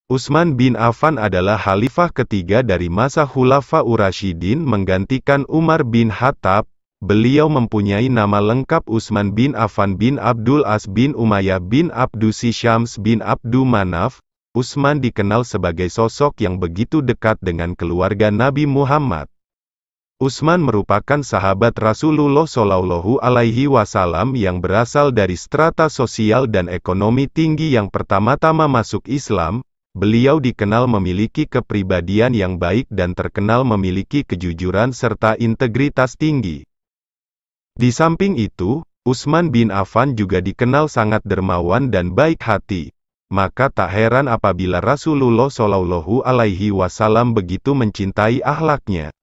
Utsman bin Affan adalah khalifah ketiga dari masa Khulafaur Rasyidin menggantikan Umar bin Khattab. Beliau mempunyai nama lengkap Utsman bin Affan bin Abdul As bin Umayyah bin Abdusi Syams bin Abdu Manaf. Utsman dikenal sebagai sosok yang begitu dekat dengan keluarga Nabi Muhammad. Utsman merupakan sahabat Rasulullah Shallallahu Alaihi Wasallam yang berasal dari strata sosial dan ekonomi tinggi yang pertama-tama masuk Islam. Beliau dikenal memiliki kepribadian yang baik dan terkenal memiliki kejujuran serta integritas tinggi. Di samping itu, Utsman bin Affan juga dikenal sangat dermawan dan baik hati. Maka tak heran apabila Rasulullah Shallallahu Alaihi Wasallam begitu mencintai akhlaknya.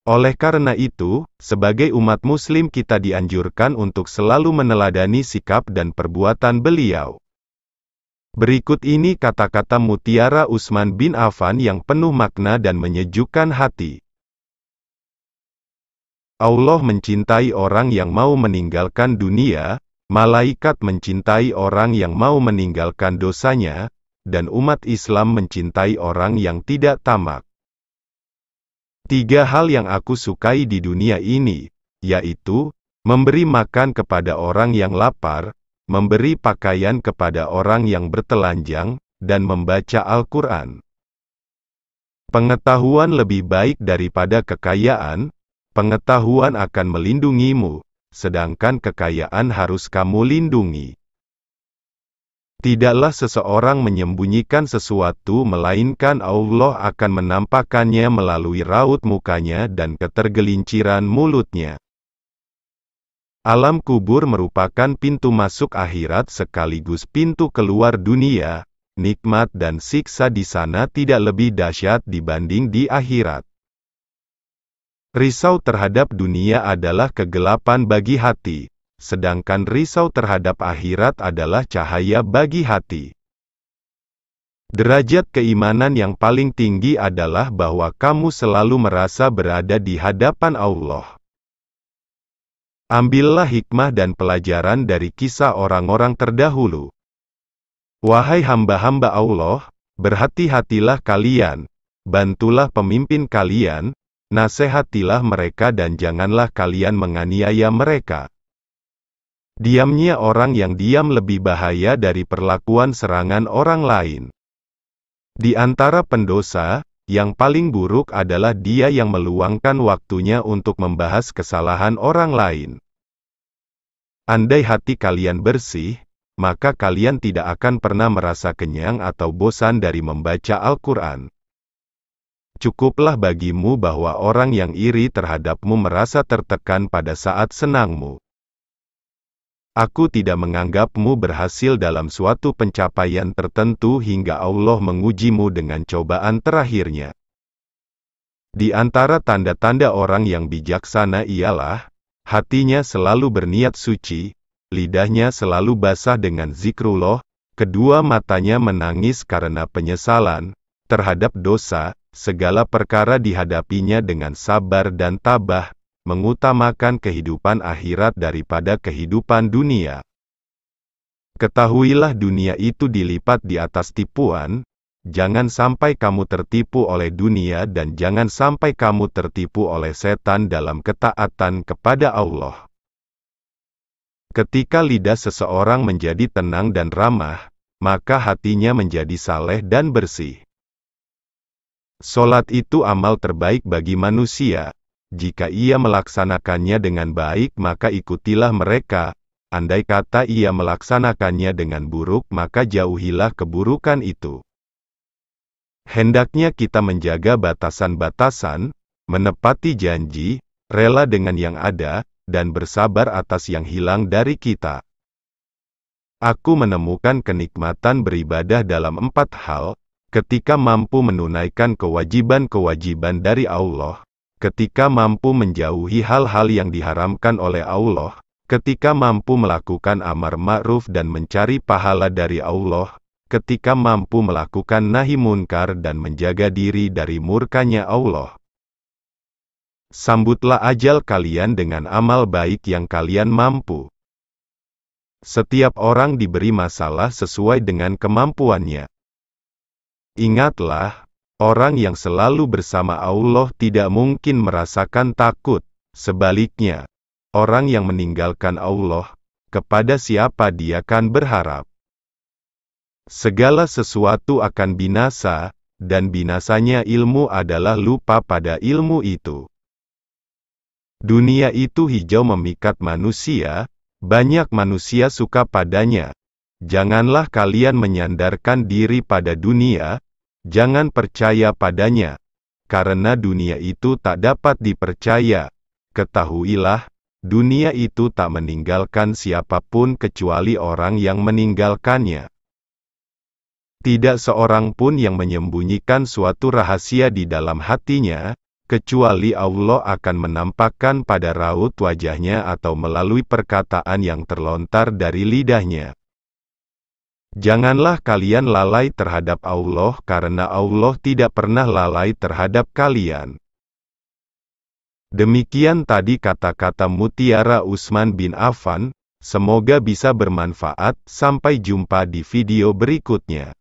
Oleh karena itu, sebagai umat Muslim kita dianjurkan untuk selalu meneladani sikap dan perbuatan beliau. Berikut ini kata-kata mutiara Utsman bin Affan yang penuh makna dan menyejukkan hati. Allah mencintai orang yang mau meninggalkan dunia, malaikat mencintai orang yang mau meninggalkan dosanya, dan umat Islam mencintai orang yang tidak tamak. 3 hal yang aku sukai di dunia ini, yaitu, memberi makan kepada orang yang lapar, memberi pakaian kepada orang yang bertelanjang, dan membaca Al-Quran. Pengetahuan lebih baik daripada kekayaan. Pengetahuan akan melindungimu, sedangkan kekayaan harus kamu lindungi. Tidaklah seseorang menyembunyikan sesuatu melainkan Allah akan menampakkannya melalui raut mukanya dan ketergelinciran mulutnya. Alam kubur merupakan pintu masuk akhirat sekaligus pintu keluar dunia. Nikmat dan siksa di sana tidak lebih dahsyat dibanding di akhirat. Risau terhadap dunia adalah kegelapan bagi hati. Sedangkan risau terhadap akhirat adalah cahaya bagi hati. Derajat keimanan yang paling tinggi adalah bahwa kamu selalu merasa berada di hadapan Allah. Ambillah hikmah dan pelajaran dari kisah orang-orang terdahulu. Wahai hamba-hamba Allah, berhati-hatilah kalian, bantulah pemimpin kalian, nasihatilah mereka dan janganlah kalian menganiaya mereka. Diamnya orang yang diam lebih bahaya dari perlakuan serangan orang lain. Di antara pendosa, yang paling buruk adalah dia yang meluangkan waktunya untuk membahas kesalahan orang lain. Andai hati kalian bersih, maka kalian tidak akan pernah merasa kenyang atau bosan dari membaca Al-Quran. Cukuplah bagimu bahwa orang yang iri terhadapmu merasa tertekan pada saat senangmu. Aku tidak menganggapmu berhasil dalam suatu pencapaian tertentu hingga Allah mengujimu dengan cobaan terakhirnya. Di antara tanda-tanda orang yang bijaksana ialah, hatinya selalu berniat suci, lidahnya selalu basah dengan zikrullah, kedua matanya menangis karena penyesalan terhadap dosa, segala perkara dihadapinya dengan sabar dan tabah, mengutamakan kehidupan akhirat daripada kehidupan dunia. Ketahuilah dunia itu dilipat di atas tipuan, jangan sampai kamu tertipu oleh dunia dan jangan sampai kamu tertipu oleh setan dalam ketaatan kepada Allah. Ketika lidah seseorang menjadi tenang dan ramah, maka hatinya menjadi saleh dan bersih. Salat itu amal terbaik bagi manusia. Jika ia melaksanakannya dengan baik maka ikutilah mereka, andai kata ia melaksanakannya dengan buruk maka jauhilah keburukan itu. Hendaknya kita menjaga batasan-batasan, menepati janji, rela dengan yang ada, dan bersabar atas yang hilang dari kita. Aku menemukan kenikmatan beribadah dalam 4 hal, ketika mampu menunaikan kewajiban-kewajiban dari Allah. Ketika mampu menjauhi hal-hal yang diharamkan oleh Allah, ketika mampu melakukan amar ma'ruf dan mencari pahala dari Allah, ketika mampu melakukan nahi munkar dan menjaga diri dari murkanya Allah. Sambutlah ajal kalian dengan amal baik yang kalian mampu. Setiap orang diberi masalah sesuai dengan kemampuannya. Ingatlah, orang yang selalu bersama Allah tidak mungkin merasakan takut. Sebaliknya, orang yang meninggalkan Allah, kepada siapa dia kan berharap? Segala sesuatu akan binasa, dan binasanya ilmu adalah lupa pada ilmu itu. Dunia itu hijau memikat manusia, banyak manusia suka padanya. Janganlah kalian menyandarkan diri pada dunia, jangan percaya padanya, karena dunia itu tak dapat dipercaya. Ketahuilah, dunia itu tak meninggalkan siapapun kecuali orang yang meninggalkannya. Tidak seorang pun yang menyembunyikan suatu rahasia di dalam hatinya, kecuali Allah akan menampakkan pada raut wajahnya atau melalui perkataan yang terlontar dari lidahnya. Janganlah kalian lalai terhadap Allah karena Allah tidak pernah lalai terhadap kalian. Demikian tadi kata-kata mutiara Utsman bin Affan, semoga bisa bermanfaat, sampai jumpa di video berikutnya.